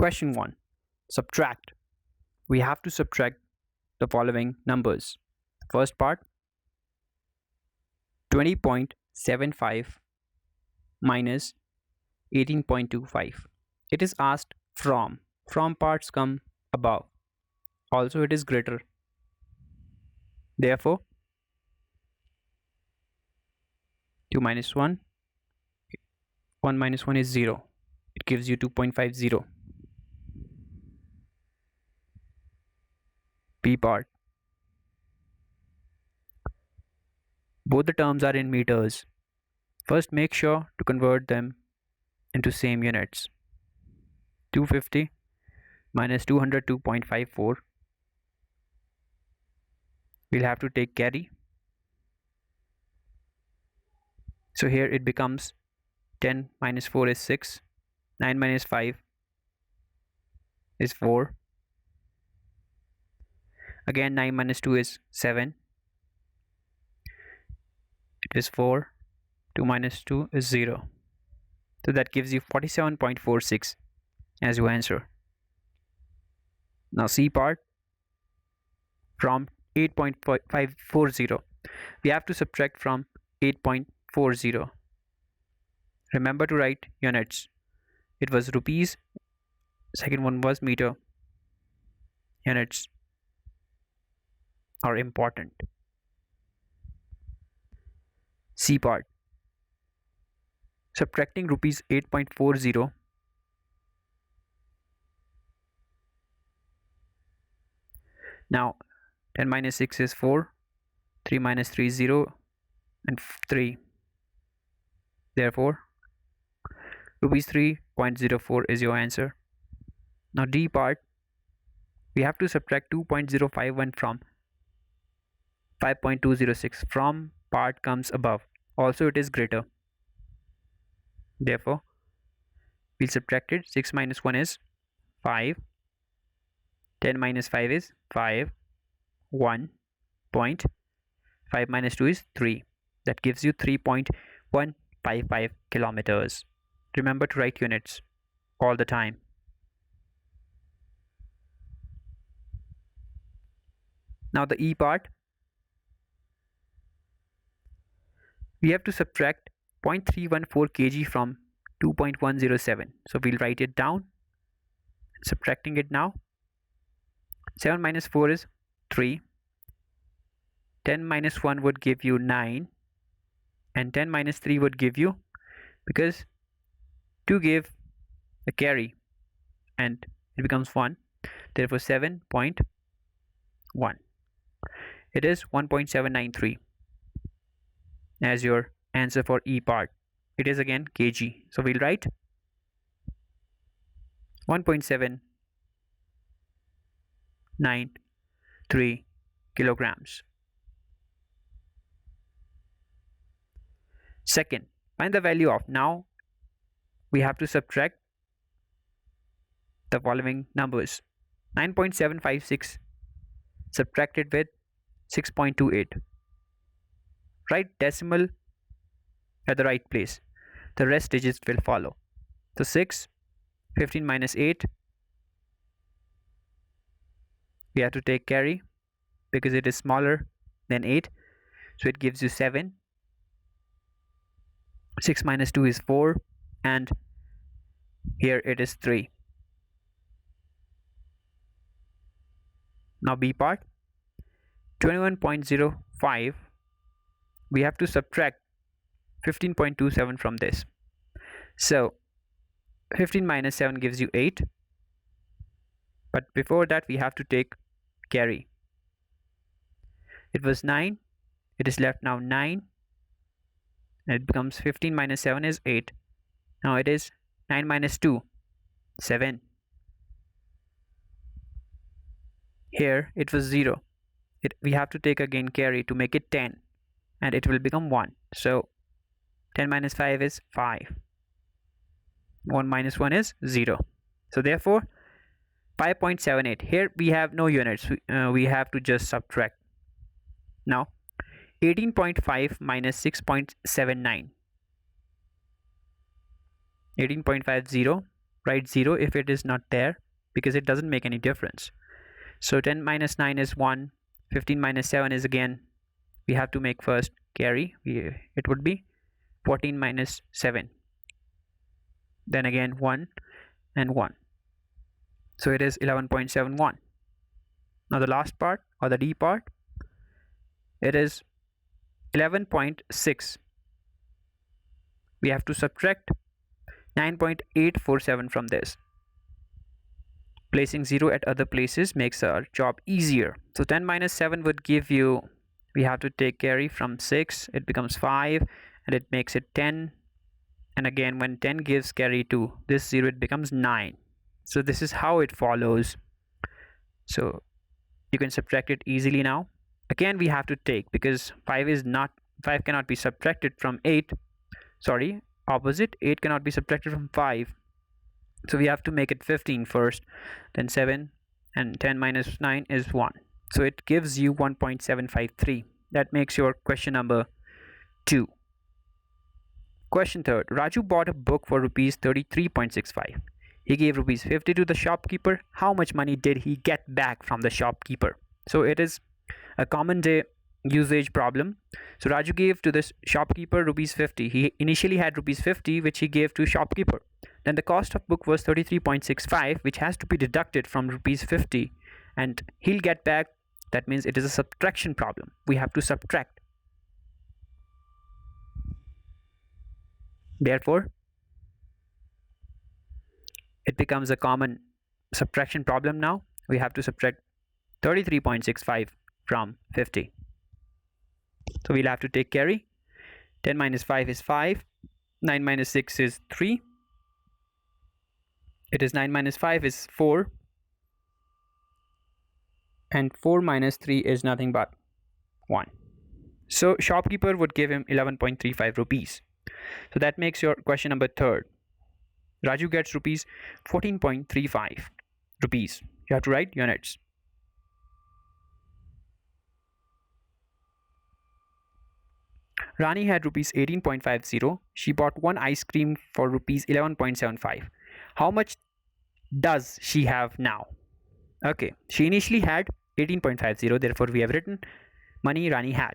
Question 1. Subtract. We have to subtract the following numbers. First part, 20.75 minus 18.25. It is asked from. From parts come above. Also it is greater. Therefore, 2 minus 1, 1 minus 1 is 0. It gives you 2.50. B part. Both the terms are in meters. First, make sure to convert them into same units. 250 minus 202.54. We'll have to take carry. So here it becomes 10 minus 4 is 6. 9 minus 5 is 4. Again 9 minus 2 is 7. It is 4. 2 minus 2 is 0. So that gives you 47.46 as your answer. Now C part, from 8.540 we have to subtract from 8.40. Remember to write units. It was rupees, second one was meter. Units are important. C part, subtracting rupees 8.40 now 10 minus 6 is 4, 3 minus 3 is 0 and 3. Therefore rupees 3.04 is your answer. Now D part, we have to subtract 2.051 from 5.206. From part comes above. Also it is greater. Therefore we'll subtract it. 6 minus 1 is 5. 10 minus 5 is 5. 1 point. 5 minus 2 is 3. That gives you 3.155 kilometers. Remember to write units all the time. Now the E part, we have to subtract 0.314 kg from 2.107. So we'll write it down. Subtracting it now. 7 minus 4 is 3. 10 minus 1 would give you 9. And 10 minus 3 would give you, because 2 gave a carry and it becomes 1. Therefore 7.1. It is 1.793 as your answer for E part. It is again kg. So we'll write 1.793 kilograms. Second, find the value of. Now we have to subtract the following numbers. 9.756 subtracted with 6.28. Write decimal at the right place. The rest digits will follow. So 6, 15 minus 8. We have to take carry because it is smaller than 8. So it gives you 7. 6 minus 2 is 4. And here it is 3. Now B part, 21.05. We have to subtract 15.27 from this. So 15 minus 7 gives you 8. But before that we have to take carry. It was 9. It is left now 9. And it becomes 15 minus 7 is 8. Now it is 9 minus 2, 7. Here it was 0. We have to take again carry to make it 10. And it will become 1. So 10 minus 5 is 5. 1 minus 1 is 0. So therefore 5.78. Here we have no units. We have to just subtract. Now 18.5 minus 6.79. 18.50 write 0 if it is not there, because it doesn't make any difference. So 10 minus 9 is 1, 15 minus 7 is again, we have to make first carry, it would be 14 minus 7, then again 1 and 1, so it is 11.71. Now the last part, or the D part, it is 11.6. We have to subtract 9.847 from this. Placing 0 at other places makes our job easier. So 10 minus 7 would give you, we have to take carry from 6, it becomes 5, and it makes it 10. And again, when 10 gives carry to this 0, it becomes 9. So this is how it follows. So you can subtract it easily now. Again, we have to take, because 5 cannot be subtracted from 8. Sorry, opposite, 8 cannot be subtracted from 5. So we have to make it 15 first, then 7, and 10 minus 9 is 1. So it gives you 1.753. That makes your question number 2. Question 3. Raju bought a book for rupees 33.65. He gave rupees 50 to the shopkeeper. How much money did he get back from the shopkeeper? So it is a common day usage problem. So Raju gave to this shopkeeper rupees 50. He initially had rupees 50 which he gave to shopkeeper. Then the cost of book was 33.65, which has to be deducted from rupees 50, and he'll get back. That means it is a subtraction problem. We have to subtract. Therefore, it becomes a common subtraction problem now. We have to subtract 33.65 from 50. So we'll have to take carry. 10 minus 5 is 5. 9 minus 6 is 3. It is 9 minus 5 is 4. And 4 minus 3 is nothing but 1. So shopkeeper would give him 11.35 rupees. So that makes your question number 3. Raju gets rupees 14.35 rupees. You have to write units. Rani had rupees 18.50. She bought one ice cream for rupees 11.75. How much does she have now? Okay, she initially had 18.50, therefore we have written money Rani had.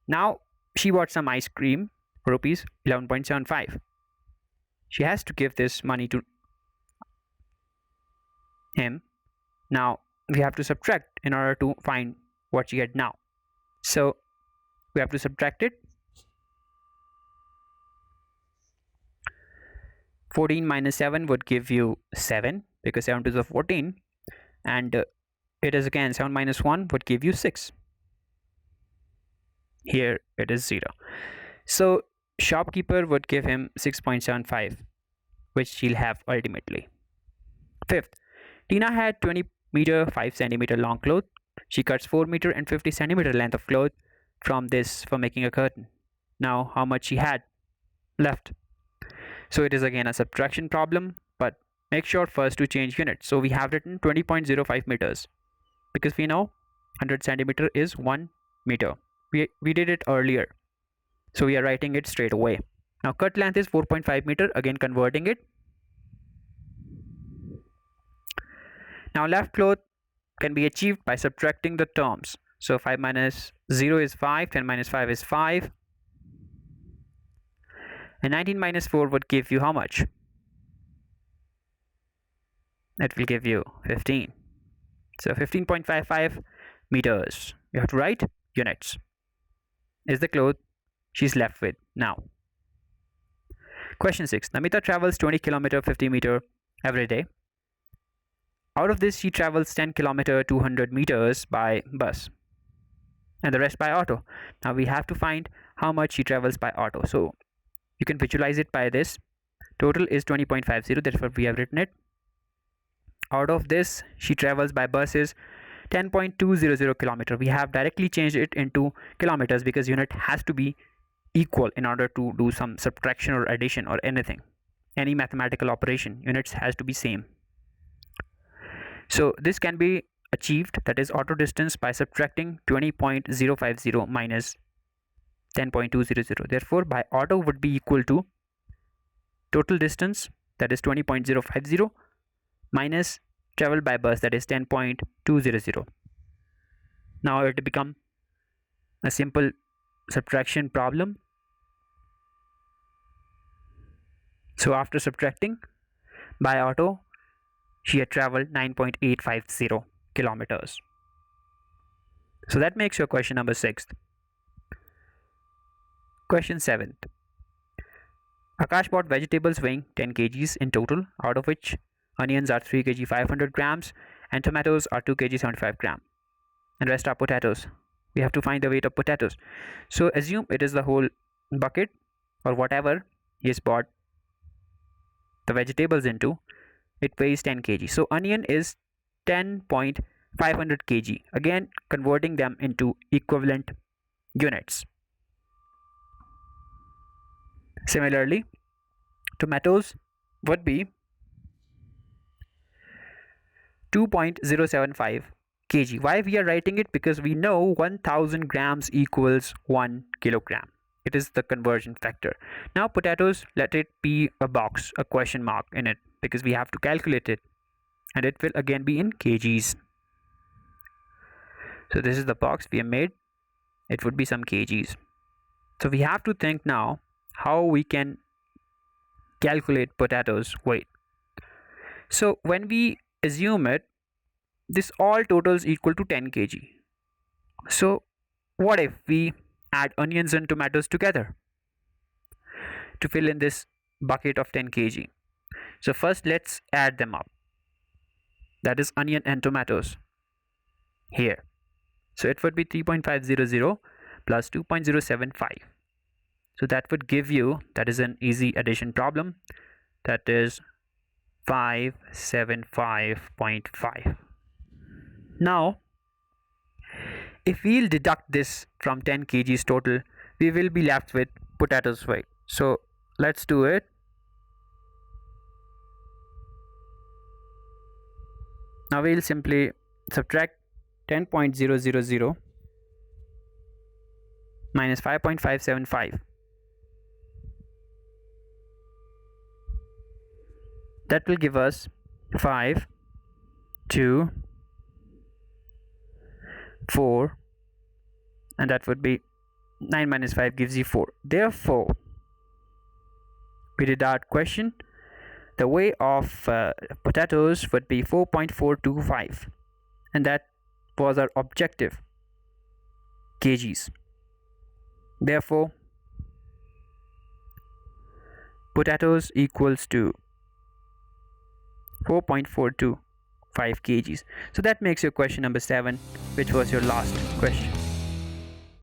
Now she bought some ice cream for rupees 11.75. She has to give this money to him. Now we have to subtract in order to find what she had now. So we have to subtract it. 14 minus 7 would give you 7, because 7 to the 14, and it is again 7 minus 1 would give you 6. Here it is 0. So shopkeeper would give him 6.75, which she'll have ultimately. 5th, Tina had 20 meter 5 centimeter long cloth. She cuts 4 meter and 50 centimeter length of cloth from this for making a curtain. Now how much she had left? So it is again a subtraction problem, but make sure first to change units. So we have written 20.05 meters, because we know 100 centimeter is 1 meter. We did it earlier, so we are writing it straight away. Now cut length is 4.5 meter, again converting it. Now left cloth can be achieved by subtracting the terms. So 5 minus 0 is 5, 10 minus 5 is 5, and 19 minus 4 would give you how much? It will give you 15. So 15.55 meters. You have to write units. Is the cloth she's left with now. Question 6. Namita travels 20 km 50 meter every day. Out of this, she travels 10 km 200 meters by bus, and the rest by auto. Now we have to find how much she travels by auto. So you can visualize it by this. Total is 20.50, therefore we have written it. Out of this, she travels by bus is 10.200 kilometer. We have directly changed it into kilometers because unit has to be equal in order to do some subtraction or addition or anything. Any mathematical operation, units has to be same. So this can be achieved, that is auto distance, by subtracting 20.050 minus 10.200. Therefore by auto would be equal to total distance that is 20.050 minus travel by bus, that is 10.200. Now it will become a simple subtraction problem. So after subtracting, by auto she had traveled 9.850 kilometers. So that makes your question number 6th. Question 7th. Akash bought vegetables weighing 10 kgs in total, out of which onions are 3 kg 500 grams and tomatoes are 2 kg 75 gram, and rest are potatoes. We have to find the weight of potatoes. So assume it is the whole bucket or whatever he has bought the vegetables into. It weighs 10 kg. So onion is 10.500 kg. Again, converting them into equivalent units. Similarly, tomatoes would be 2.075 kg. Why we are writing it? Because we know 1000 grams equals 1 kilogram. It is the conversion factor. Now potatoes, let it be a box, a question mark in it, because we have to calculate it, and it will again be in kgs. So this is the box we have made. It would be some kgs. So we have to think now how we can calculate potatoes weight. So when we assume it, this all totals equal to 10 kg. So what if we add onions and tomatoes together to fill in this bucket of 10 kg? So first let's add them up. That is onion and tomatoes here. So it would be 3.500 plus 2.075. So that would give you, that is an easy addition problem, that is 575.5. Now if we'll deduct this from 10 kgs total, we will be left with potatoes weight. So let's do it. Now we'll simply subtract 10.000 minus 5.575. That will give us 5, 2, 4, and that would be 9 minus 5 gives you 4. Therefore, we did our question. The weight of potatoes would be 4.425, and that was our objective, kgs. Therefore, potatoes equals to 4.425 kgs. So that makes your question number 7, which was your last question.